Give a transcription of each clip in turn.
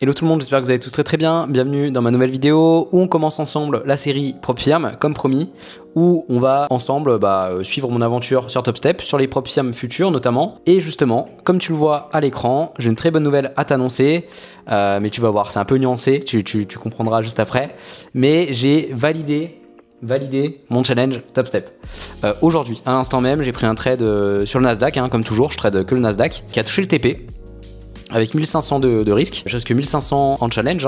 Hello tout le monde, j'espère que vous allez tous très bien. Bienvenue dans ma nouvelle vidéo où on commence ensemble la série PropFirm, comme promis, où on va ensemble suivre mon aventure sur TopStep, sur les PropFirm futurs notamment. Et justement, comme tu le vois à l'écran, j'ai une très bonne nouvelle à t'annoncer, mais tu vas voir, c'est un peu nuancé, tu comprendras juste après. Mais j'ai validé mon challenge TopStep. Aujourd'hui, à l'instant même, j'ai pris un trade sur le Nasdaq, comme toujours, je trade que le Nasdaq, qui a touché le TP. Avec 1500 de risque, je risque 1500 en challenge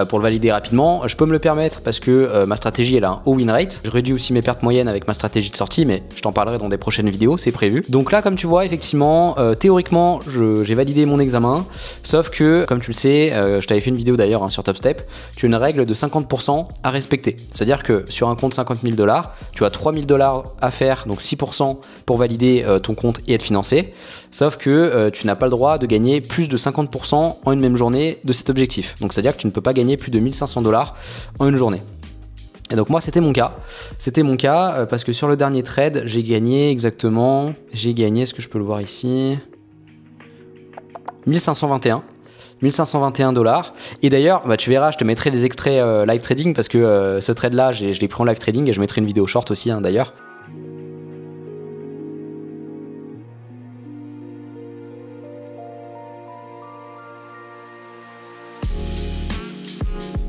pour le valider rapidement. Je peux me le permettre parce que ma stratégie elle a un haut win rate. Je réduis aussi mes pertes moyennes avec ma stratégie de sortie, mais je t'en parlerai dans des prochaines vidéos, c'est prévu. Donc là, comme tu vois, effectivement, théoriquement, j'ai validé mon examen. Sauf que, comme tu le sais, je t'avais fait une vidéo d'ailleurs sur TopStep, tu as une règle de 50% à respecter. C'est-à-dire que sur un compte 50 000 $, tu as 3 000 $ à faire, donc 6% pour valider ton compte et être financé. Sauf que tu n'as pas le droit de gagner plus de 50% en une même journée de cet objectif. Donc c'est-à-dire que tu ne peux pas gagner plus de 1500 $ en une journée. Et donc moi c'était mon cas. C'était mon cas parce que sur le dernier trade, j'ai gagné exactement, est-ce que je peux le voir ici, 1521 $. Et d'ailleurs, tu verras, je te mettrai les extraits live trading parce que ce trade là, je l'ai pris en live trading et je mettrai une vidéo short aussi d'ailleurs.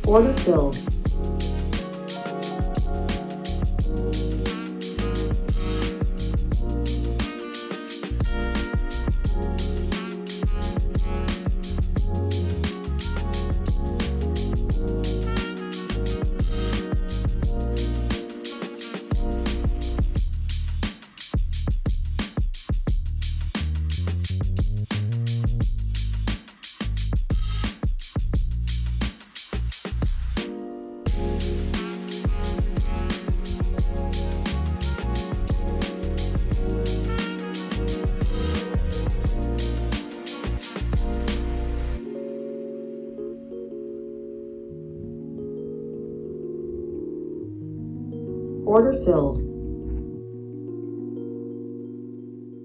Order filled. Order filled.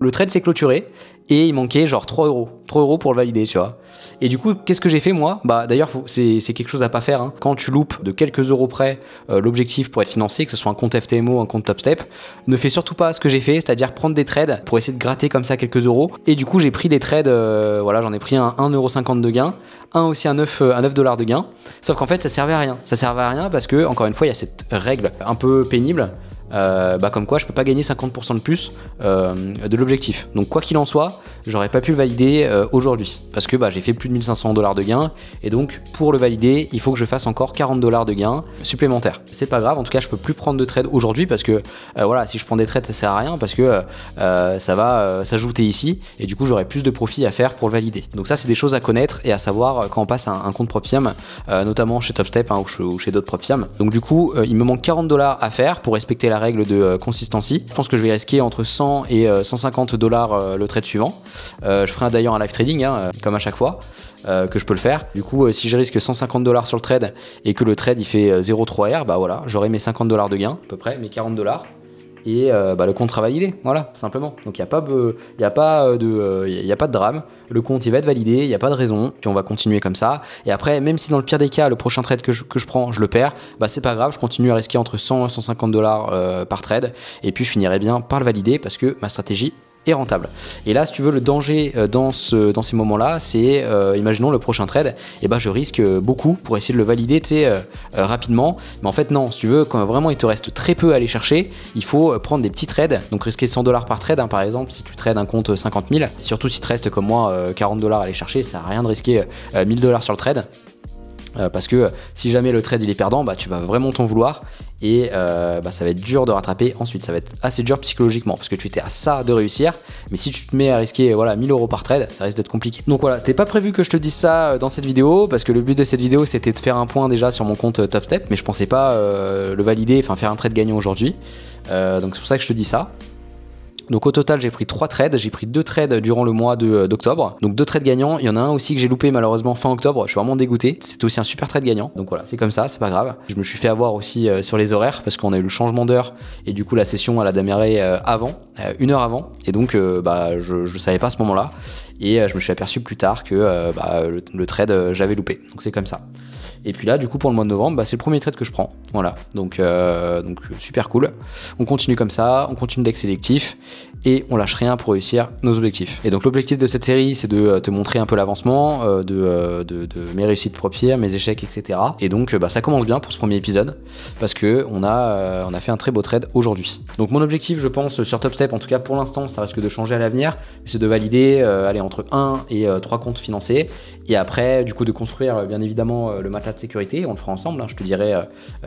Le trade s'est clôturé et il manquait genre 3 €. 3 € pour le valider, tu vois. Et du coup, qu'est-ce que j'ai fait moi? D'ailleurs, c'est quelque chose à pas faire. Quand tu loupes de quelques euros près l'objectif pour être financé, que ce soit un compte FTMO, un compte TopStep, ne fais surtout pas ce que j'ai fait, c'est-à-dire prendre des trades pour essayer de gratter comme ça quelques euros. Et du coup, j'ai pris des trades, j'en ai pris un 1,50 € de gain, un aussi à 9 $ de gain. Sauf qu'en fait, ça servait à rien. Ça servait à rien parce que, encore une fois, il y a cette règle un peu pénible. Comme quoi je peux pas gagner 50% de plus de l'objectif. Donc quoi qu'il en soit, j'aurais pas pu le valider aujourd'hui parce que j'ai fait plus de 1500 $ de gain et donc pour le valider il faut que je fasse encore 40 $ de gain supplémentaires. C'est pas grave, en tout cas je peux plus prendre de trade aujourd'hui parce que si je prends des trades ça sert à rien parce que ça va s'ajouter ici et du coup j'aurai plus de profit à faire pour le valider. Donc ça c'est des choses à connaître et à savoir quand on passe à un compte PropFirm, notamment chez TopStep ou chez d'autres PropFirm. Donc du coup il me manque 40 $ à faire pour respecter la règle de consistency. Je pense que je vais risquer entre 100 et 150 $ le trade suivant. Je ferai d'ailleurs un live trading comme à chaque fois que je peux le faire. Du coup si je risque 150 $ sur le trade et que le trade il fait 0,3 R, j'aurai mes 50 $ de gain à peu près, mes 40 $ et le compte sera validé, voilà, simplement. Donc il n'y a pas de drame, le compte il va être validé, il n'y a pas de raison, puis on va continuer comme ça. Et après, même si dans le pire des cas, le prochain trade que je prends, je le perds, c'est pas grave, je continue à risquer entre 100 et 150 $ par trade, et puis je finirai bien par le valider parce que ma stratégie est rentable. Et là, si tu veux, le danger dans ces moments-là, c'est, imaginons le prochain trade, je risque beaucoup pour essayer de le valider, rapidement. Mais en fait, non, si tu veux, quand vraiment il te reste très peu à aller chercher, il faut prendre des petits trades, donc risquer 100 $ par trade, par exemple, si tu trades un compte 50 000, surtout si tu restes comme moi 40 $ à aller chercher, ça sert à rien de risquer 1000 $ sur le trade. Parce que si jamais le trade il est perdant, tu vas vraiment t'en vouloir et ça va être dur de rattraper ensuite, ça va être assez dur psychologiquement parce que tu étais à ça de réussir, mais si tu te mets à risquer 1000 € par trade, ça risque d'être compliqué. Donc voilà, c'était pas prévu que je te dise ça dans cette vidéo parce que le but de cette vidéo c'était de faire un point déjà sur mon compte TopStep, mais je pensais pas le valider, faire un trade gagnant aujourd'hui, donc c'est pour ça que je te dis ça. Donc au total, j'ai pris 3 trades. J'ai pris 2 trades durant le mois d'octobre. Donc 2 trades gagnants. Il y en a un aussi que j'ai loupé malheureusement fin octobre. Je suis vraiment dégoûté. C'était aussi un super trade gagnant. Donc voilà, c'est comme ça, c'est pas grave. Je me suis fait avoir aussi sur les horaires parce qu'on a eu le changement d'heure et du coup la session elle a démarré avant, 1 heure avant. Et donc je savais pas à ce moment-là. Et je me suis aperçu plus tard que le trade j'avais loupé. Donc c'est comme ça. Et puis là, du coup, pour le mois de novembre, c'est le premier trade que je prends. Voilà, donc super cool. On continue comme ça, on continue deck sélectif et on lâche rien pour réussir nos objectifs. Et donc l'objectif de cette série, c'est de te montrer un peu l'avancement de mes réussites propres, mes échecs, etc. Et donc ça commence bien pour ce premier épisode parce que on a fait un très beau trade aujourd'hui. Donc mon objectif, je pense, sur Top Step, en tout cas pour l'instant, ça risque de changer à l'avenir, c'est de valider entre 1 et 3 comptes financés. Et après, du coup, de construire bien évidemment le matelas de sécurité. On le fera ensemble, hein. Je te dirai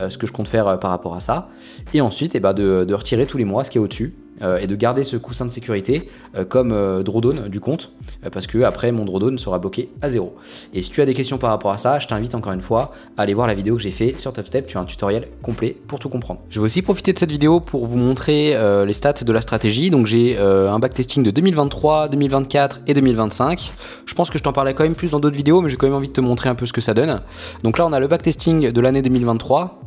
ce que je compte faire par rapport à ça. Et ensuite, de retirer tous les mois ce qui est au-dessus. Et de garder ce coussin de sécurité comme drawdown du compte parce que après mon drawdown sera bloqué à 0. Et si tu as des questions par rapport à ça, je t'invite encore une fois à aller voir la vidéo que j'ai fait sur TopStep. Tu as un tutoriel complet pour tout comprendre. Je vais aussi profiter de cette vidéo pour vous montrer les stats de la stratégie. Donc j'ai un backtesting de 2023, 2024 et 2025. Je pense que je t'en parlais quand même plus dans d'autres vidéos, mais j'ai quand même envie de te montrer un peu ce que ça donne. Donc là on a le backtesting de l'année 2023.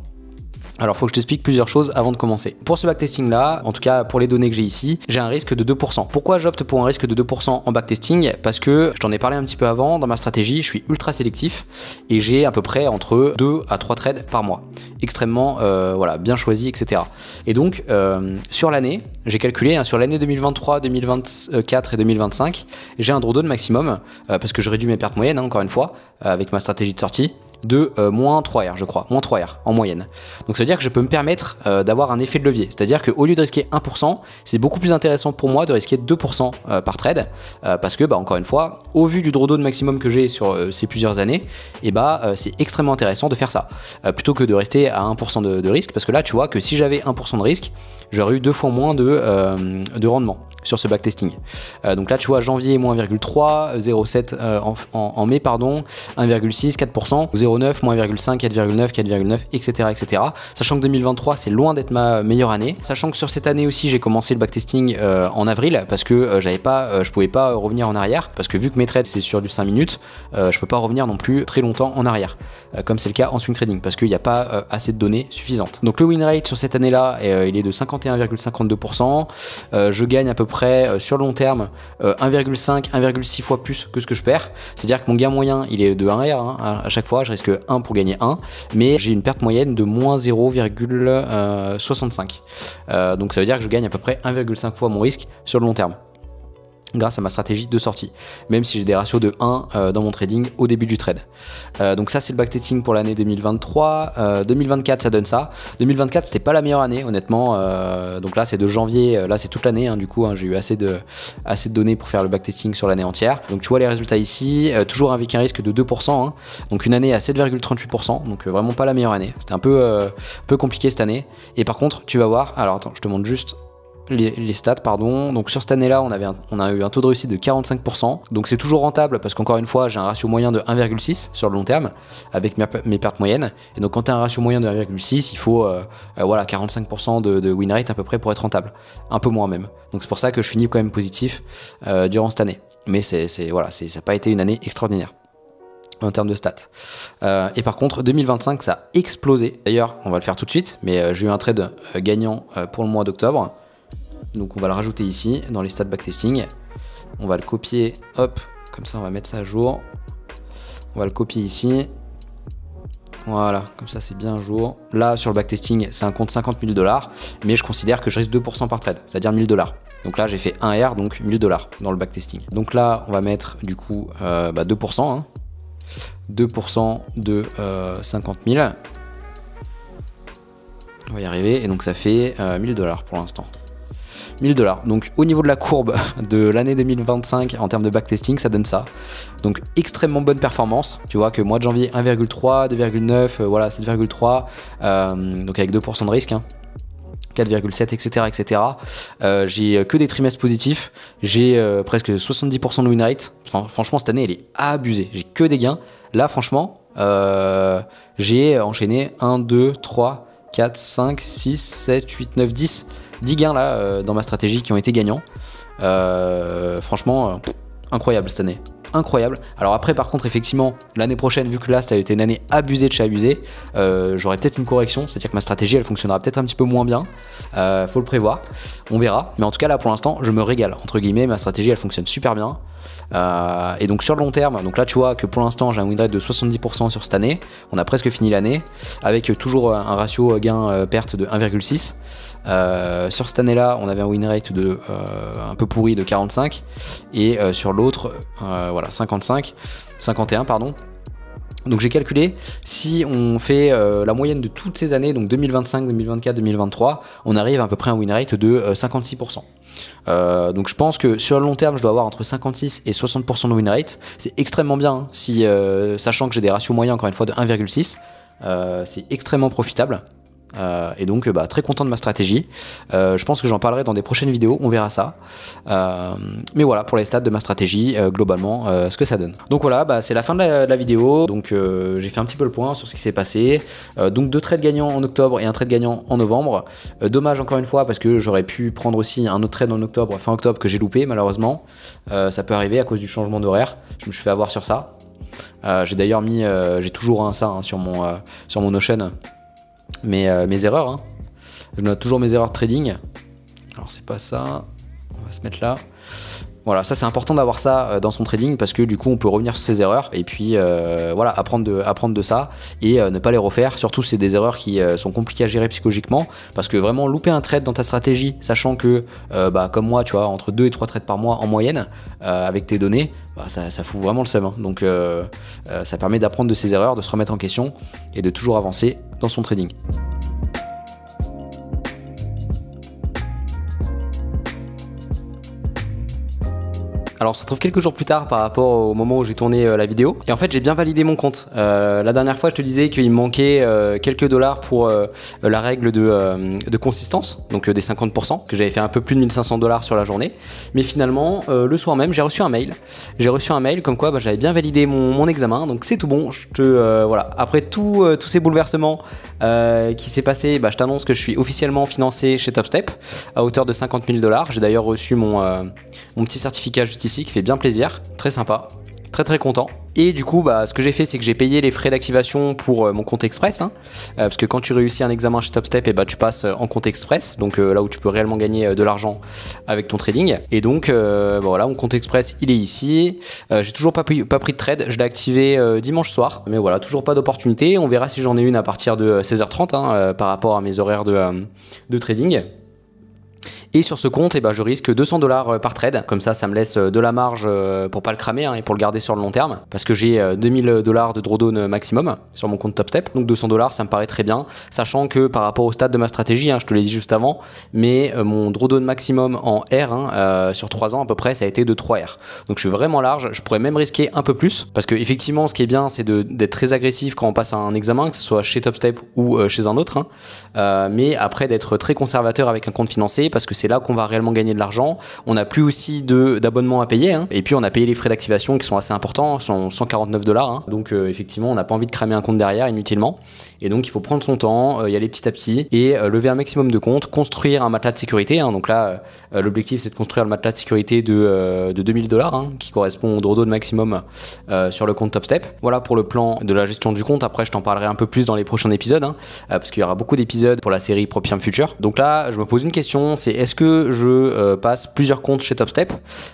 Alors, il faut que je t'explique plusieurs choses avant de commencer. Pour ce backtesting là, en tout cas pour les données que j'ai ici, j'ai un risque de 2%. Pourquoi j'opte pour un risque de 2% en backtesting? Parce que je t'en ai parlé un petit peu avant, dans ma stratégie, je suis ultra sélectif et j'ai à peu près entre 2 à 3 trades par mois. Extrêmement bien choisi, etc. Et donc, sur l'année, j'ai calculé, sur l'année 2023, 2024 et 2025, j'ai un drawdown maximum, parce que je réduis mes pertes moyennes, encore une fois, avec ma stratégie de sortie, de moins 3R, je crois, moins 3R en moyenne. Donc ça veut dire que je peux me permettre d'avoir un effet de levier, c'est-à-dire qu'au lieu de risquer 1%, c'est beaucoup plus intéressant pour moi de risquer 2% par trade, parce que encore une fois, au vu du drawdown maximum que j'ai sur ces plusieurs années, c'est extrêmement intéressant de faire ça, plutôt que de rester à 1% de risque, parce que là tu vois que si j'avais 1% de risque, j'aurais eu 2 fois moins de rendement sur ce backtesting. Donc là tu vois janvier moins 1,3, 0,7 en mai pardon, 1,6, 4%, 0,9, moins 1,5, 4,9, 4,9, etc. Sachant que 2023 c'est loin d'être ma meilleure année. Sachant que sur cette année aussi j'ai commencé le backtesting en avril parce que je pouvais pas revenir en arrière parce que vu que mes trades c'est sur du 5 minutes, je peux pas revenir non plus très longtemps en arrière comme c'est le cas en swing trading parce qu'il n'y a pas assez de données suffisantes. Donc le win rate sur cette année là il est de 51,52%. Je gagne à peu près sur le long terme 1,5, 1,6 fois plus que ce que je perds. C'est-à-dire que mon gain moyen il est de 1R à chaque fois, je risque 1 pour gagner 1, mais j'ai une perte moyenne de moins 0,65. Donc ça veut dire que je gagne à peu près 1,5 fois mon risque sur le long terme, grâce à ma stratégie de sortie, même si j'ai des ratios de 1 dans mon trading au début du trade. Donc ça c'est le backtesting pour l'année 2023. 2024 ça donne ça. 2024 c'était pas la meilleure année honnêtement, donc là c'est de janvier, là c'est toute l'année du coup j'ai eu assez de données pour faire le backtesting sur l'année entière. Donc tu vois les résultats ici, toujours avec un risque de 2%, donc une année à 7,38%, donc vraiment pas la meilleure année. C'était un peu compliqué cette année. Et par contre tu vas voir, alors attends je te montre juste les stats pardon. Donc sur cette année là on a eu un taux de réussite de 45%, donc c'est toujours rentable parce qu'encore une fois j'ai un ratio moyen de 1,6 sur le long terme avec mes pertes moyennes, et donc quand tu as un ratio moyen de 1,6 il faut 45% de win rate à peu près pour être rentable, un peu moins même. Donc c'est pour ça que je finis quand même positif durant cette année, mais ça n'a pas été une année extraordinaire en termes de stats. Et par contre 2025 ça a explosé, d'ailleurs on va le faire tout de suite, mais j'ai eu un trade gagnant pour le mois d'octobre. Donc on va le rajouter ici dans les stats backtesting. On va le copier, hop, comme ça on va mettre ça à jour. On va le copier ici. Voilà, comme ça c'est bien à jour. Là sur le backtesting c'est un compte 50 000 $, mais je considère que je risque 2% par trade, c'est-à-dire 1000 $. Donc là j'ai fait 1R, donc 1000 $ dans le backtesting. Donc là on va mettre du coup 2%. 2% de 50 000. On va y arriver, et donc ça fait 1000 $ pour l'instant. 1000 $. Donc au niveau de la courbe de l'année 2025 en termes de backtesting, ça donne ça. Donc extrêmement bonne performance. Tu vois que mois de janvier 1,3, 2,9, voilà 7,3, donc avec 2% de risque. 4,7 etc. J'ai que des trimestres positifs, j'ai presque 70% de win rate. Enfin, franchement cette année elle est abusée, j'ai que des gains. Là franchement j'ai enchaîné 1, 2, 3, 4, 5, 6, 7, 8, 9, 10 gains là dans ma stratégie qui ont été gagnants. Franchement, incroyable cette année. Incroyable. Alors après par contre effectivement l'année prochaine, vu que là ça a été une année abusée de chez abusé, j'aurai peut-être une correction, c'est-à-dire que ma stratégie elle fonctionnera peut-être un petit peu moins bien, faut le prévoir, on verra, mais en tout cas là pour l'instant je me régale, entre guillemets, ma stratégie elle fonctionne super bien. Et donc sur le long terme, donc là tu vois que pour l'instant j'ai un win rate de 70% sur cette année, on a presque fini l'année, avec toujours un ratio gain-perte de 1,6. Sur cette année là on avait un win rate de un peu pourri de 45, et sur l'autre voilà 51 pardon. Donc j'ai calculé, si on fait la moyenne de toutes ces années, donc 2025, 2024, 2023, on arrive à peu près à un win rate de 56%. Donc je pense que sur le long terme je dois avoir entre 56 et 60% de win rate, c'est extrêmement bien, hein, si, sachant que j'ai des ratios moyens encore une fois de 1,6, c'est extrêmement profitable. Et donc très content de ma stratégie. Je pense que j'en parlerai dans des prochaines vidéos, on verra ça. Mais voilà pour les stats de ma stratégie, globalement ce que ça donne. Donc voilà, c'est la fin de la vidéo. Donc j'ai fait un petit peu le point sur ce qui s'est passé. Donc 2 trades gagnants en octobre et un trade gagnant en novembre. Dommage encore une fois parce que j'aurais pu prendre aussi un autre trade en octobre, fin octobre, que j'ai loupé malheureusement. Ça peut arriver à cause du changement d'horaire. Je me suis fait avoir sur ça. J'ai d'ailleurs mis, j'ai toujours ça sur mon Notion. Mes erreurs, hein. Je note toujours mes erreurs de trading. Alors c'est pas ça, on va se mettre là. Voilà, ça c'est important d'avoir ça dans son trading parce que du coup on peut revenir sur ses erreurs et puis voilà, apprendre de ça et ne pas les refaire. Surtout c'est des erreurs qui sont compliquées à gérer psychologiquement, parce que vraiment louper un trade dans ta stratégie, sachant que comme moi tu vois, entre 2 et 3 trades par mois en moyenne avec tes données, ça fout vraiment le seum, hein. Donc ça permet d'apprendre de ses erreurs, de se remettre en question et de toujours avancer dans son trading. Alors on se retrouve quelques jours plus tard par rapport au moment où j'ai tourné la vidéo, et en fait j'ai bien validé mon compte. La dernière fois je te disais qu'il me manquait quelques dollars pour la règle de consistance, donc des 50%, que j'avais fait un peu plus de 1500 dollars sur la journée, mais finalement le soir même j'ai reçu un mail. J'ai reçu un mail comme quoi j'avais bien validé mon examen, donc c'est tout bon. Voilà. Après tous ces bouleversements qui s'est passé, je t'annonce que je suis officiellement financé chez TopStep à hauteur de 50 000 dollars. J'ai d'ailleurs reçu mon petit certificat juste ici qui fait bien plaisir, très sympa, très content. Et du coup ce que j'ai fait c'est que j'ai payé les frais d'activation pour mon compte express, hein, parce que quand tu réussis un examen chez TopStep, tu passes en compte express, donc là où tu peux réellement gagner de l'argent avec ton trading. Et donc voilà, mon compte express il est ici. J'ai toujours pas pris de trade, je l'ai activé dimanche soir, mais voilà, toujours pas d'opportunité. On verra si j'en ai une à partir de 16h30 hein, par rapport à mes horaires de trading. Et sur ce compte, je risque 200 dollars par trade. Comme ça me laisse de la marge pour pas le cramer hein, et pour le garder sur le long terme. Parce que j'ai 2000 dollars de drawdown maximum sur mon compte TopStep. Donc 200 dollars, ça me paraît très bien. Sachant que par rapport au stade de ma stratégie, hein, je te l'ai dit juste avant, mais mon drawdown maximum en R hein, sur 3 ans à peu près, ça a été de 3 R. Donc je suis vraiment large. Je pourrais même risquer un peu plus. Parce que effectivement, ce qui est bien, c'est d'être très agressif quand on passe un examen, que ce soit chez TopStep ou chez un autre. Hein. Mais après, d'être très conservateur avec un compte financier, parce que c'est là qu'on va réellement gagner de l'argent. On n'a plus aussi d'abonnement à payer, hein. Et puis on a payé les frais d'activation qui sont assez importants, sont 149 dollars. Hein. Donc effectivement, on n'a pas envie de cramer un compte derrière inutilement. Et donc il faut prendre son temps, y aller petit à petit et lever un maximum de comptes, construire un matelas de sécurité. Hein. Donc là, l'objectif c'est de construire le matelas de sécurité de 2000 dollars, hein, qui correspond au drawdown maximum sur le compte TopStep. Voilà pour le plan de la gestion du compte. Après, je t'en parlerai un peu plus dans les prochains épisodes, hein, parce qu'il y aura beaucoup d'épisodes pour la série Propium Future. Donc là, je me pose une question, c'est est-ce que je passe plusieurs comptes chez TopStep,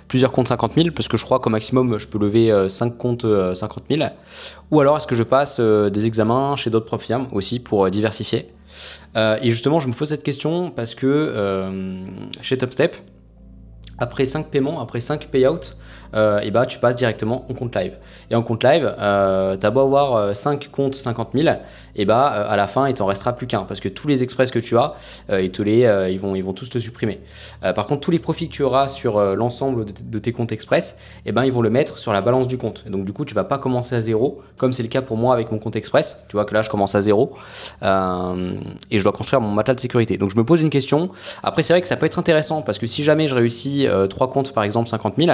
plusieurs comptes 50 000, parce que je crois qu'au maximum je peux lever 5 comptes 50 000, ou alors est-ce que je passe des examens chez d'autres Propium aussi pour diversifier. Et justement je me pose cette question parce que chez TopStep, après 5 paiements, après 5 payouts, tu passes directement en compte live. Et en compte live, t'as beau avoir 5 comptes 50 000, à la fin il t'en restera plus qu'un, parce que tous les express que tu as, ils vont tous te supprimer. Par contre, tous les profits que tu auras sur l'ensemble de tes comptes express, ils vont le mettre sur la balance du compte. Et donc du coup, tu vas pas commencer à zéro, comme c'est le cas pour moi avec mon compte express. Tu vois que là, je commence à zéro et je dois construire mon matelas de sécurité. Donc je me pose une question. Après, c'est vrai que ça peut être intéressant, parce que si jamais je réussis 3 comptes par exemple 50 000,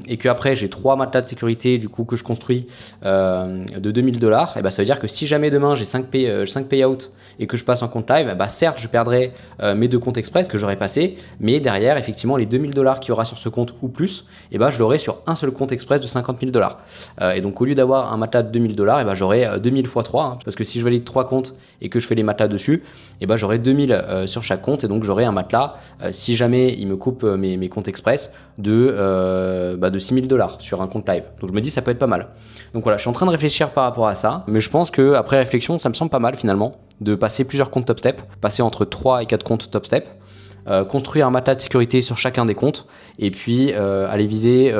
et que après j'ai 3 matelas de sécurité du coup que je construis de 2000 $, et bah ça veut dire que si jamais demain j'ai 5 payouts et que je passe en compte live, bah certes je perdrai mes 2 comptes express que j'aurais passé, mais derrière effectivement les 2000 $ qu'il y aura sur ce compte ou plus, et bah je l'aurai sur un seul compte express de 50 000 $. Et donc au lieu d'avoir un matelas de 2000 $, et bah j'aurai 2000 x 3, hein, parce que si je valide 3 comptes et que je fais les matelas dessus, et bah j'aurai 2000 sur chaque compte, et donc j'aurai un matelas si jamais il me coupe mes comptes express de 6000 $ sur un compte live. Donc je me dis ça peut être pas mal. Donc voilà, je suis en train de réfléchir par rapport à ça, mais je pense que après réflexion, ça me semble pas mal finalement de passer plusieurs comptes top step, passer entre 3 et 4 comptes top step, construire un matelas de sécurité sur chacun des comptes, et puis aller viser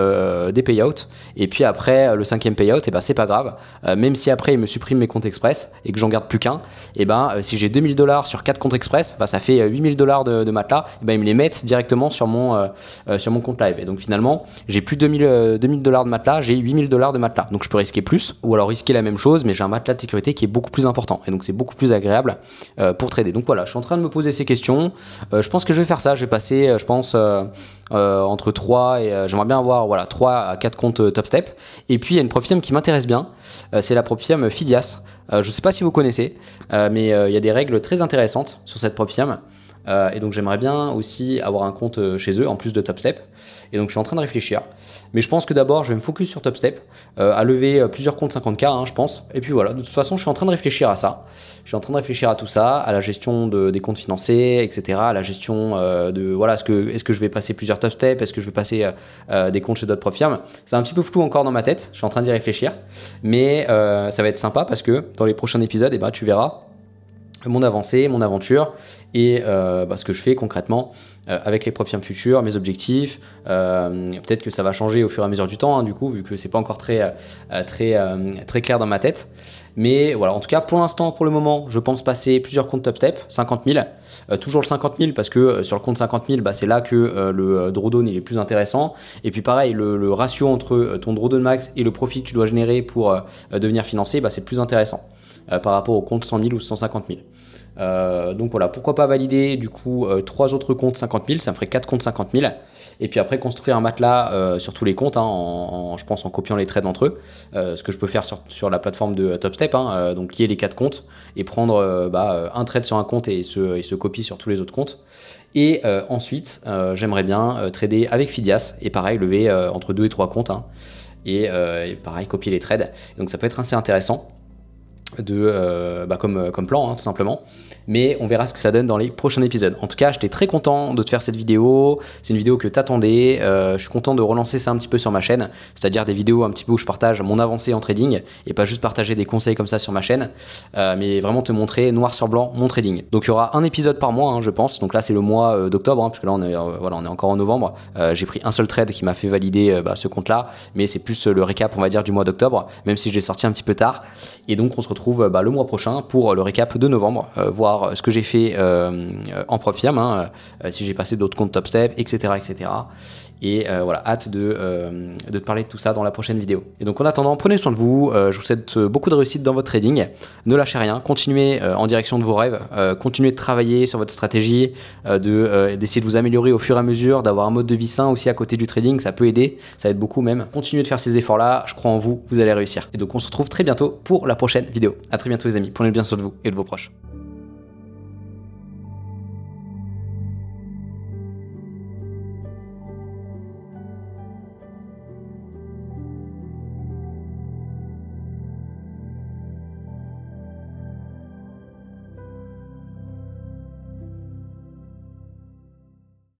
des payouts, et puis après le 5e payout, et ben c'est pas grave, même si après il me supprime mes comptes express et que j'en garde plus qu'un, et ben si j'ai 2000 $ sur 4 comptes express, bah, ça fait 8000 $ de matelas, et ben ils me les mettent directement sur mon compte live, et donc finalement j'ai plus 2000 $ de matelas, j'ai 8000 $ de matelas, donc je peux risquer plus, ou alors risquer la même chose, mais j'ai un matelas de sécurité qui est beaucoup plus important, et donc c'est beaucoup plus agréable pour trader. Donc voilà, je suis en train de me poser ces questions, je pense que je vais faire ça, je vais passer je pense entre 3 et j'aimerais bien avoir voilà 3 à 4 comptes top step. Et puis il y a une prop firm qui m'intéresse bien, c'est la prop firm Fidias. Je sais pas si vous connaissez, mais il y a des règles très intéressantes sur cette prop firm. Et donc j'aimerais bien aussi avoir un compte chez eux en plus de Top Step, et donc je suis en train de réfléchir, mais je pense que d'abord je vais me focus sur Top Step, à lever plusieurs comptes 50K hein, je pense, et puis voilà, de toute façon je suis en train de réfléchir à ça, je suis en train de réfléchir à tout ça, à la gestion des comptes financés, etc., à la gestion de voilà, est-ce que je vais passer plusieurs Top Step, est-ce que je vais passer des comptes chez d'autres prop firms, c'est un petit peu flou encore dans ma tête, je suis en train d'y réfléchir, mais ça va être sympa parce que dans les prochains épisodes, et ben, tu verras mon avancée, mon aventure et ce que je fais concrètement avec les prop firms futures, mes objectifs. Peut-être que ça va changer au fur et à mesure du temps, hein, du coup, vu que c'est pas encore très clair dans ma tête. Mais voilà, en tout cas, pour l'instant, pour le moment, je pense passer plusieurs comptes top step, 50 000. Toujours le 50 000 parce que sur le compte 50 000, bah, c'est là que le drawdown il est plus intéressant. Et puis pareil, le ratio entre ton drawdown max et le profit que tu dois générer pour devenir financé, bah, c'est plus intéressant par rapport au compte 100 000 ou 150 000. Donc voilà, pourquoi pas valider du coup 3 autres comptes 50 000, ça me ferait 4 comptes 50 000, et puis après construire un matelas sur tous les comptes, hein, je pense en copiant les trades entre eux, ce que je peux faire sur la plateforme de Top Step, hein, donc lier les 4 comptes et prendre un trade sur un compte et se copie sur tous les autres comptes. Et ensuite, j'aimerais bien trader avec Fidias, et pareil, lever entre 2 et 3 comptes, hein, et pareil, copier les trades. Donc ça peut être assez intéressant comme plan, hein, tout simplement, mais on verra ce que ça donne dans les prochains épisodes. En tout cas, j'étais très content de te faire cette vidéo, c'est une vidéo que t'attendais, je suis content de relancer ça un petit peu sur ma chaîne, c'est-à-dire des vidéos un petit peu où je partage mon avancée en trading, et pas juste partager des conseils comme ça sur ma chaîne, mais vraiment te montrer noir sur blanc mon trading. Donc il y aura un épisode par mois, hein, je pense, donc là c'est le mois d'octobre, hein, parce que là on est encore en novembre, j'ai pris un seul trade qui m'a fait valider ce compte-là, mais c'est plus le récap, on va dire, du mois d'octobre, même si je l'ai sorti un petit peu tard, et donc on se retrouve le mois prochain pour le récap de novembre, voir ce que j'ai fait en prop firm, hein, si j'ai passé d'autres comptes top step, etc. Et voilà, hâte de te parler de tout ça dans la prochaine vidéo. Et donc en attendant, prenez soin de vous, je vous souhaite beaucoup de réussite dans votre trading, ne lâchez rien, continuez en direction de vos rêves, continuez de travailler sur votre stratégie, d'essayer de vous améliorer au fur et à mesure, d'avoir un mode de vie sain aussi à côté du trading, ça peut aider, ça aide beaucoup même. Continuez de faire ces efforts là, je crois en vous, vous allez réussir. Et donc on se retrouve très bientôt pour la prochaine vidéo. À très bientôt les amis, prenez bien soin de vous et de vos proches.